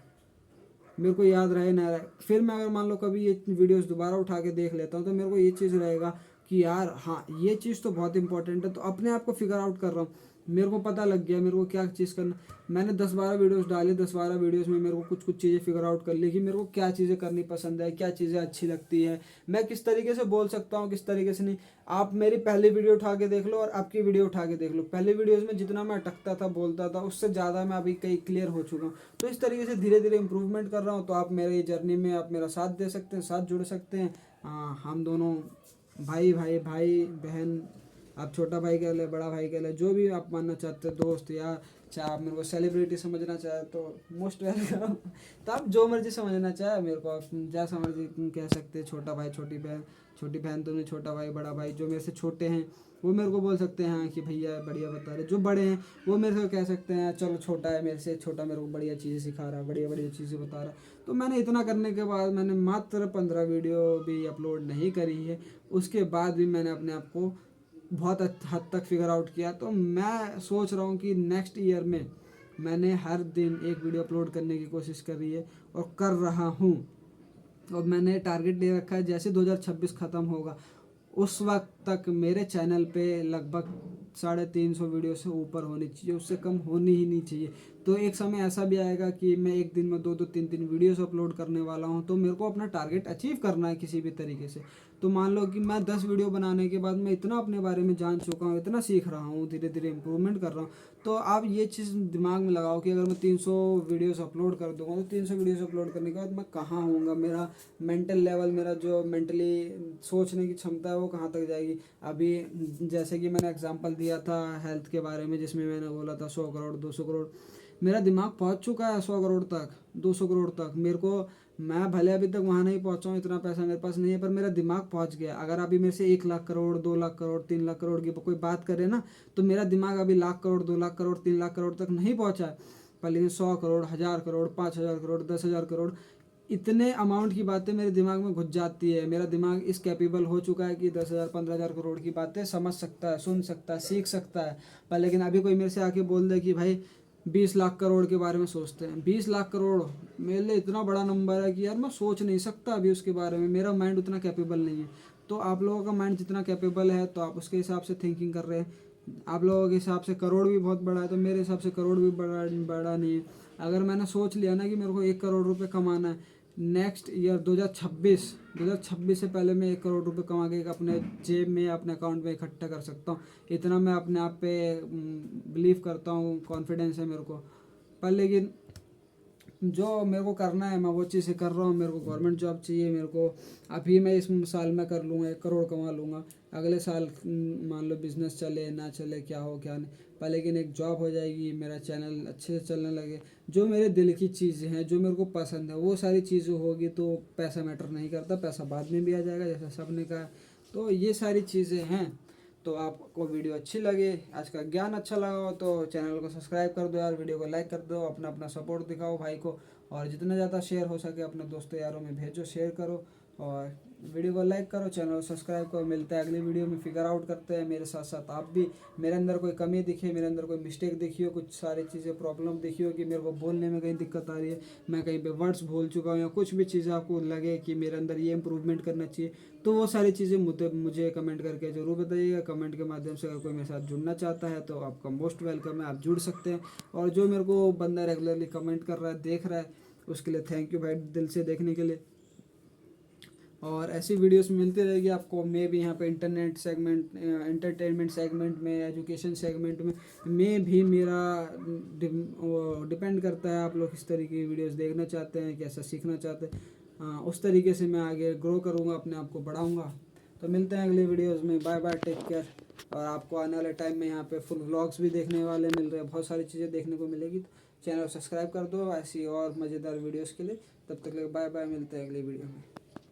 मेरे को याद रहे ना रहे। फिर मैं अगर मान लो कभी ये वीडियोस दोबारा उठा के देख लेता हूँ, तो मेरे को ये चीज़ रहेगा कि यार हाँ ये चीज़ तो बहुत इंपॉर्टेंट है। तो अपने आप को फिगर आउट कर रहा हूँ, मेरे को पता लग गया मेरे को क्या चीज़ करना। मैंने 10-12 वीडियोस डाले, 10-12 वीडियोस में मेरे को कुछ कुछ चीज़ें फिगर आउट कर ली कि मेरे को क्या चीज़ें करनी पसंद है, क्या चीज़ें अच्छी लगती है, मैं किस तरीके से बोल सकता हूँ, किस तरीके से नहीं। आप मेरी पहली वीडियो उठा के देख लो और आपकी वीडियो उठा के देख लो, पहले वीडियोस में जितना मैं अटकता था, बोलता था, उससे ज़्यादा मैं अभी कहीं क्लियर हो चुका हूँ। तो इस तरीके से धीरे धीरे इंप्रूवमेंट कर रहा हूँ। तो आप मेरे जर्नी में आप मेरा साथ दे सकते हैं, साथ जुड़ सकते हैं। हम दोनों भाई भाई भाई बहन, आप छोटा भाई कह ले, बड़ा भाई कह ले, जो भी आप मानना चाहते हैं, दोस्त, या चाहे आप मेरे को सेलिब्रिटी समझना चाहे तो मोस्ट वेलकम। तो आप जो मर्जी समझना चाहे मेरे को, आप जैसा मर्जी कह सकते हैं। छोटा भाई छोटी बहन, छोटी बहन तो नहीं, छोटा भाई बड़ा भाई, जो मेरे से छोटे हैं वो मेरे को बोल सकते हैं हाँ कि भैया बढ़िया बता रहे। जो बड़े हैं वो मेरे से कह सकते हैं चलो छोटा है मेरे से, छोटा मेरे को बढ़िया चीज़ें सिखा रहा है, बढ़िया बढ़िया चीज़ें बता रहा है। तो मैंने इतना करने के बाद मैंने मात्र 15 वीडियो भी अपलोड नहीं करी है, उसके बाद भी मैंने अपने आप को बहुत हद तक फिगर आउट किया। तो मैं सोच रहा हूँ कि नेक्स्ट ईयर में मैंने हर दिन एक वीडियो अपलोड करने की कोशिश करी है और कर रहा हूँ। और मैंने टारगेट ले रखा है जैसे 2026 ख़त्म होगा उस वक्त तक मेरे चैनल पे लगभग 350 वीडियो से ऊपर होनी चाहिए, उससे कम होनी ही नहीं चाहिए। तो एक समय ऐसा भी आएगा कि मैं एक दिन में 2-2 3-3 वीडियोस अपलोड करने वाला हूं। तो मेरे को अपना टारगेट अचीव करना है किसी भी तरीके से। तो मान लो कि मैं 10 वीडियो बनाने के बाद मैं इतना अपने बारे में जान चुका हूँ, इतना सीख रहा हूँ, धीरे धीरे इंप्रूवमेंट कर रहा हूँ। तो आप ये चीज़ दिमाग में लगाओ कि अगर मैं 300 वीडियोस अपलोड कर दूंगा, तो 300 वीडियोस अपलोड करने के बाद मैं कहाँ होऊंगा, मेरा मेंटल लेवल, मेरा जो मेंटली सोचने की क्षमता है वो कहाँ तक जाएगी। अभी जैसे कि मैंने एग्जांपल दिया था हेल्थ के बारे में, जिसमें मैंने बोला था 100 करोड़ 200 करोड़, मेरा दिमाग पहुँच चुका है 100 करोड़ तक, 200 करोड़ तक। मेरे को, मैं भले अभी तक वहाँ नहीं पहुँचा हूँ, इतना पैसा मेरे पास नहीं है, पर मेरा दिमाग पहुँच गया। अगर अभी मेरे से 1 लाख करोड़ 2 लाख करोड़ 3 लाख करोड़ की कोई बात करे ना, तो मेरा दिमाग अभी लाख करोड़ 2 लाख करोड़ 3 लाख करोड़ तक नहीं पहुँचा है, पर लेकिन 100 करोड़ 1000 करोड़ 5000 करोड़ 10,000 करोड़ इतने अमाउंट की बातें मेरे दिमाग में घुस जाती है। मेरा दिमाग इस कैपेबल हो चुका है कि 10,000 15,000 करोड़ की बातें समझ सकता है, सुन सकता है, सीख सकता है। पर लेकिन अभी कोई मेरे से आके बोल दे कि भाई 20 लाख करोड़ के बारे में सोचते हैं, 20 लाख करोड़ मेरे लिए इतना बड़ा नंबर है कि यार मैं सोच नहीं सकता अभी उसके बारे में, मेरा माइंड उतना कैपेबल नहीं है। तो आप लोगों का माइंड जितना कैपेबल है तो आप उसके हिसाब से थिंकिंग कर रहे हैं। आप लोगों के हिसाब से करोड़ भी बहुत बड़ा है, तो मेरे हिसाब से करोड़ भी बड़ा बड़ा नहीं है। अगर मैंने सोच लिया ना कि मेरे को 1 करोड़ रुपए कमाना है नेक्स्ट ईयर 2026 से पहले, मैं 1 करोड़ रुपए कमा के अपने जेब में, अपने अकाउंट में इकट्ठा कर सकता हूँ। इतना मैं अपने आप पे बिलीव करता हूँ, कॉन्फिडेंस है मेरे को। पर लेकिन जो मेरे को करना है मैं वो चीज़ें कर रहा हूँ। मेरे को गवर्नमेंट जॉब चाहिए, मेरे को अभी मैं इस साल में कर लूँगा, 1 करोड़ कमा लूँगा। अगले साल मान लो बिजनेस चले ना चले, क्या हो क्या नहीं, पर लेकिन एक जॉब हो जाएगी, मेरा चैनल अच्छे से चलने लगे, जो मेरे दिल की चीज़ें हैं, जो मेरे को पसंद है वो सारी चीज़ें होगी, तो पैसा मैटर नहीं करता, पैसा बाद में भी आ जाएगा जैसा सब ने कहा। तो ये सारी चीज़ें हैं। तो आपको वीडियो अच्छी लगे, आज का ज्ञान अच्छा लगा हो तो चैनल को सब्सक्राइब कर दो यार, वीडियो को लाइक कर दो, अपना अपना सपोर्ट दिखाओ भाई को, और जितना ज़्यादा शेयर हो सके अपने दोस्तों यारों में भेजो, शेयर करो, और वीडियो को लाइक करो, चैनल को सब्सक्राइब करो। मिलते हैं अगली वीडियो में, फिगर आउट करते हैं मेरे साथ साथ आप भी। मेरे अंदर कोई कमी दिखे, मेरे अंदर कोई मिस्टेक दिखी हो, कुछ सारी चीज़ें प्रॉब्लम दिखी हो कि मेरे को बोलने में कहीं दिक्कत आ रही है, मैं कहीं पे वर्ड्स भूल चुका हूँ, या कुछ भी चीज़ आपको लगे कि मेरे अंदर ये इंप्रूवमेंट करना चाहिए, तो वो सारी चीज़ें मुझे कमेंट करके ज़रूर बताइएगा। कमेंट के माध्यम से अगर कोई मेरे साथ जुड़ना चाहता है तो आपका मोस्ट वेलकम है, आप जुड़ सकते हैं। और जो मेरे को बंदा रेगुलरली कमेंट कर रहा है, देख रहा है, उसके लिए थैंक यू भाई, दिल से देखने के लिए। और ऐसी वीडियोस मिलती रहेगी आपको। मैं भी यहाँ पे इंटरनेट सेगमेंट, एंटरटेनमेंट सेगमेंट में, एजुकेशन सेगमेंट में भी मेरा डिपेंड करता है आप लोग किस तरीके की वीडियोस देखना चाहते हैं, कैसा सीखना चाहते हैं, उस तरीके से मैं आगे ग्रो करूँगा, अपने आप को बढ़ाऊँगा। तो मिलते हैं अगले वीडियोज़ में, बाय बाय, टेक केयर। और आपको आने वाले टाइम में यहाँ पे फुल व्लॉग्स भी देखने वाले मिल रहे हैं, बहुत सारी चीज़ें देखने को मिलेगी। तो चैनल सब्सक्राइब कर दो ऐसी और मज़ेदार वीडियोज़ के लिए। तब तक के लिए बाय बाय, मिलते हैं अगली वीडियो में।